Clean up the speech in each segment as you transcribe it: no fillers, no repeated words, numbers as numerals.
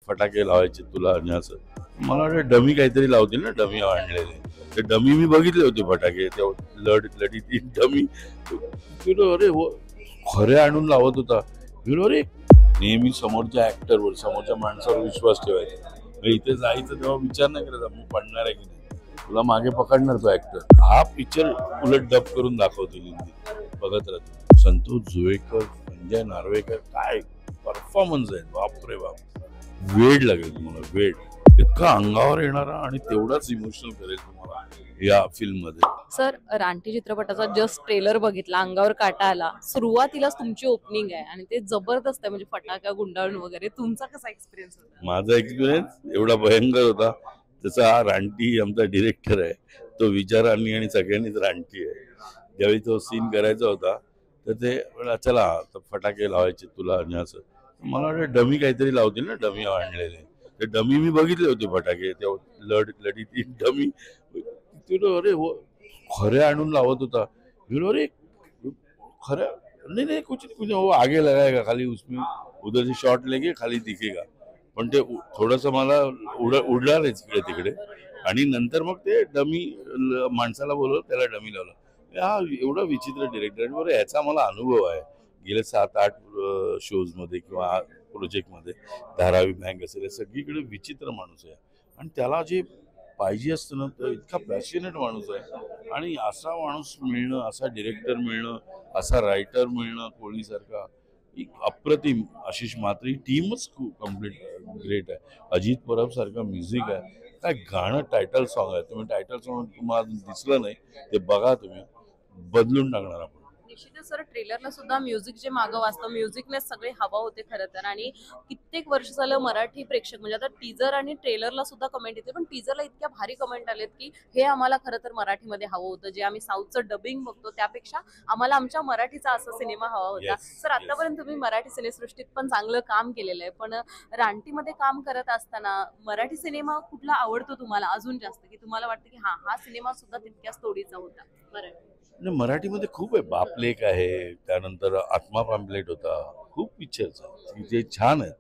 फटाके लावायचे तुला आणि असं मला वाटतं डमी काहीतरी लावतील ना, डमी आणलेले ते डमी मी बघितले होते फटाके ते लढी ती डमी. अरे हो खरे आणून लावत होता. अरे नेहमी समोरच्या ऍक्टरवर समोरच्या माणसावर विश्वास ठेवायचा. इथे जायचं तेव्हा विचार नाही करायचा मी पडणार आहे की नाही, तुला मागे पकडणार तो ऍक्टर. हा पिक्चर उलट डब करून दाखवतील हिंदी बघत राहतो. संतोष जुवेकर, संजय नार्वेकर काय परफॉर्मन्स आहे, बापरे बाप. वेड लागेल तुम्हाला, वेड. इतका अंगावर येणारा आणि तेवढाच इमोशनल करेल तुम्हाला या फिल्म मध्ये. सर, रानटी चित्रपटाचा जस्ट ट्रेलर बघितला, अंगावर काटा आला. सुरुवातीलाच तुमची ओपनिंग आहे आणि ते जबरदस्त आहे, म्हणजे फटाका गुंडाळून वगैरे. तुमचा कसा एक्सपिरियन्स होता? माझा एक्सपिरियन्स एवढा भयंकर होता. तसा हा रानटी आमचा डिरेक्टर आहे, तो विचारांनी आणि सगळ्यांनीच रानटी आहे. ज्यावेळी तो सीन करायचा होता तर ते चला फटाके लावायचे तुला आणि असं मला वाटतं डमी काहीतरी लावतील ना, डमी आणलेले ते डमी मी बघितले होते फटाके ते लढी ती डमी. अरे हो खरे आणून लावत होता. अरे खरे नहीं नहीं कुछ कुछ वो आगे लगाएगा खाली उसमें उधर से शॉट लेके खाली दिखेगा. पण ते थोडंसं मला उडणार आहे इकडे तिकडे आणि नंतर मग ते डमी माणसाला बोलवलं, त्याला डमी लावलं. हा एवढा विचित्र डिरेक्टर. बरं ह्याचा मला अनुभव आहे गेल्या 7-8 शोज मध्ये किंवा प्रोजेक्ट मध्ये. धारावी बँक असेल सगळीकडे विचित्र माणूस आहे आणि त्याला जे पाहिजे असतं ना तर इतका पॅशनेट माणूस आहे. आणि असा माणूस मिळणं, असा डिरेक्टर मिळणं, असा रायटर मिळणं कोळीसारखा एक अप्रतिम. आशिष म्हात्रे टीमच खूप कम्प्लीट ग्रेट आहे. अजित परब सारखा म्युझिक आहे. काय गाणं टायटल सॉन्ग आहे. तुम्ही टायटल सॉन्ग तुम्हाला दिसलं नाही ते बघा, तुम्ही बदलून टाकणार आपण. निश्चितच सर, ट्रेलरला सुद्धा म्युझिक जे मागं वाजतं, म्युझिकने सगळे हवा होते खरं तर. आणि कित्येक वर्ष झालं मराठी प्रेक्षक, म्हणजे आता टीजर आणि ट्रेलरला सुद्धा कमेंट येते, पण टीजरला इतक्या भारी कमेंट आलेत की हे आम्हाला खरं तर मराठीमध्ये हवं होतं. जे आम्ही साऊथचं डबिंग बघतो त्यापेक्षा आम्हाला आमच्या मराठीचा असा सिनेमा हवा होता. सर, आतापर्यंत तुम्ही मराठी सिनेसृष्टीत पण चांगलं काम केलेलं आहे, पण रानटीमध्ये काम करत असताना मराठी सिनेमा कुठला आवडतो तुम्हाला अजून जास्त, की तुम्हाला वाटतं की हा सिनेमा सुद्धा तितक्याच तोडीचा होता? बरं, मराठीमध्ये खूप आहे. बापलेक आहे, त्यानंतर आत्मा पॅम्पलेट होता, खूप पिक्चर्स आहेत जे छान आहेत.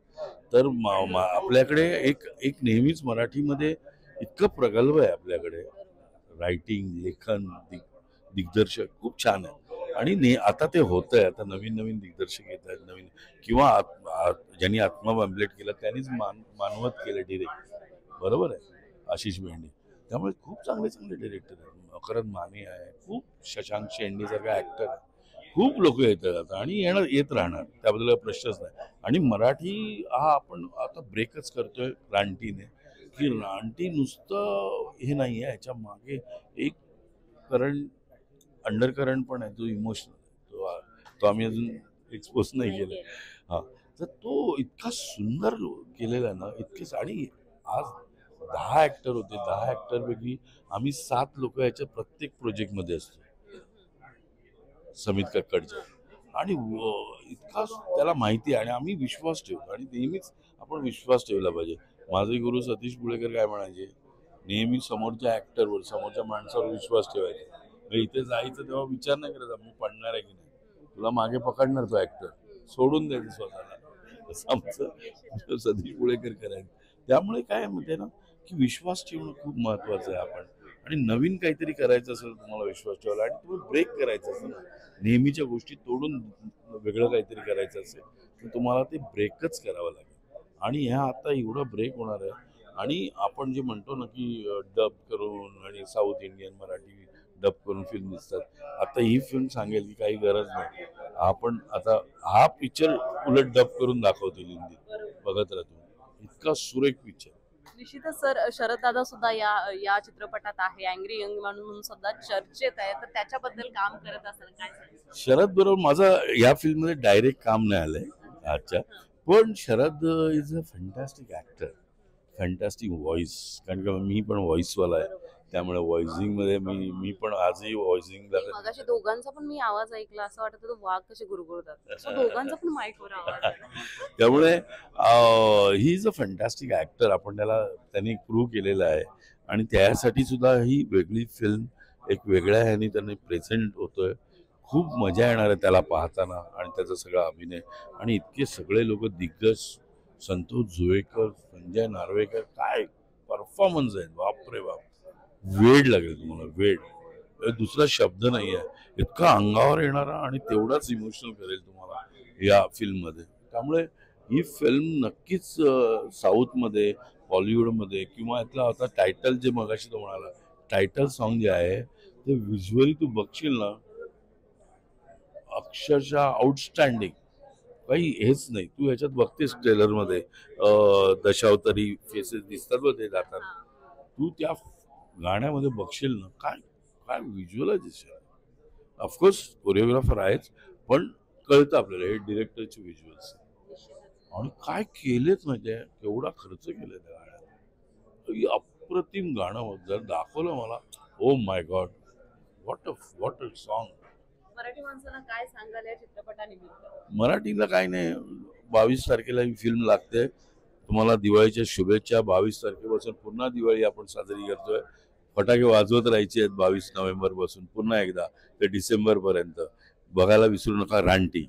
तर आपल्याकडे एक एक नेहमीच मराठीमध्ये इतकं प्रगल्भ आहे आपल्याकडे. रायटिंग, लेखन, दिग्दर्शक खूप छान आहे. आणि आता ते होतंय. आता नवीन नवीन दिग्दर्शक येत आहेत, नवीन किंवा ज्यांनी आत्मा पॅम्पलेट केलं त्यांनीच मानवत केलं डिरेक्ट, बरोबर आहे, आशिष भेंडे. त्यामुळे खूप चांगले चांगले डिरेक्टर आहेत. मकरंद माने आहे, खूप शशांक शेंडे सारखा ऍक्टर आहे. खूप लोक येतात आणि येत राहणार, त्याबद्दल प्रश्नच नाही. आणि मराठी हा आपण आता ब्रेकच करतोय रानटीने, की रानटी नुसतं हे नाही आहे, ह्याच्या मागे एक करंट, अंडर करंट पण आहे, जो इमोशनल, तो आम्ही अजून एक्सपोज नाही केला. हा, तर तो इतका सुंदर केलेला आहे ना, इतकेच. आणि आज 10 ऍक्टर होते, 10 ऍक्टर पैकी आम्ही 7 लोक याच्या प्रत्येक प्रोजेक्टमध्ये असतो समित कक्कडच्या. आणि इतका त्याला माहिती आहे आणि आम्ही विश्वास ठेवतो आणि नेहमीच आपण विश्वास ठेवला पाहिजे. माझे गुरु सतीश पुळेकर काय म्हणायचे, नेहमी समोरच्या ऍक्टरवर समोरच्या माणसावर विश्वास ठेवायचा. इथे जायचं तेव्हा विचार नाही करायचा मी पडणार आहे की नाही, तुला मागे पकडणार तो ऍक्टर, सोडून द्यायचं स्वतःला. असं आमचं सतीश पुळेकर करायचं. त्यामुळे काय म्हणते ना की विश्वास ठेवणं खूप महत्वाचं आहे. आपण आणि नवीन काहीतरी करायचं असेल तुम्हाला विश्वास ठेवायला, आणि तुम्ही ब्रेक करायचं असेल ना, नेहमीच्या गोष्टी तोडून वेगळं काहीतरी करायचं असेल तर तुम्हाला ते ब्रेकच करावं लागेल. आणि ह्या आता एवढा ब्रेक होणार आहे. आणि आपण जे म्हणतो ना की डब करून आणि साऊथ इंडियन मराठी डब करून फिल्म दिसतात, आता ही फिल्म सांगेल की काही गरज नाही, आपण आता हा पिक्चर उलट डब करून दाखवतील हिंदी बघत राहतो. इतका सुरेख पिक्चर. निश्चितच सर, शरद दादा सुद्धा या चित्रपटात आहे, अँग्री यंग म्हणून सुद्धा चर्चेत आहे, तर त्याच्याबद्दल काम करत असेल काय सांगाल? शरद बरोबर माझं या फिल्म मध्ये डायरेक्ट काम नाही आलंय आजच्या, पण Sharad is a fantastic actor, fantastic voice. कारण का मी पण व्हॉइसवाला आहे, त्यामुळे व्हॉइसिंग मध्ये मी पण आजही व्हॉइसिंगला. मगाशी दोघांचा पण मी आवाज ऐकला, असं वाटत होतं वाघ कसे गुरगुरतात. दोघांचा पण माईकवर आवाज. त्यामुळे he is a fantastic actor. आपण त्यांनी प्रूव्ह केलेलं आहे आणि त्यासाठी सुद्धा ही वेगळी फिल्म एक वेगळ्या ह्यानी त्यांनी प्रेझेंट होतोय. खूप मजा येणार आहे त्याला पाहताना आणि त्याचा सगळा अभिनय. आणि इतके सगळे लोक दिग्गज, संतोष जुवेकर, संजय नार्वेकर काय परफॉर्मन्स आहे, बापरे बाप, वेड लागेल तुम्हाला, वेड. दुसरा शब्द नाही आहे, इतका अंगावर येणारा आणि तेवढाच इमोशनल करेल तुम्हाला या फिल्ममध्ये. त्यामुळे ही फिल्म नक्कीच साऊथमध्ये, बॉलिवूडमध्ये किंवा यातला आता टायटल जे मगाशी तो म्हणाला, टायटल सॉन्ग जे आहे ते व्हिज्युअली तू बघशील ना, अक्षरशः आउटस्टँडिंग. काही हेच नाही. तू ह्याच्यात बघतेस ट्रेलरमध्ये दशावतारी फेसेस दिसतात बघ ते जाताना, तू त्या गाण्यामध्ये बघशील ना, काय काय व्हिज्युअलायझेशन. ऑफकोर्स कोरिओग्राफर आहेच, पण कळतं आपल्याला हे डिरेक्टरचे व्हिज्युअल्स. आणि काय केलेच माहितीये, केवढा खर्च केलाय त्या गाण्यात. ही अप्रतिम गाणं जर दाखवलं मला, oh my God, what a song. Marathi माणसाला काय सांगाल या चित्रपटानिमित्त? मराठीला काय नाही, 22 तारखेला ही फिल्म लागते. तुम्हाला दिवाळीच्या शुभेच्छा. 22 तारखेपासून पुन्हा दिवाळी आपण साजरी करतोय. फटाके वाजवत राहायचे आहेत 22 नोव्हेंबर पासून पुन्हा एकदा ते डिसेंबर पर्यंत. बघायला विसरू नका रानटी.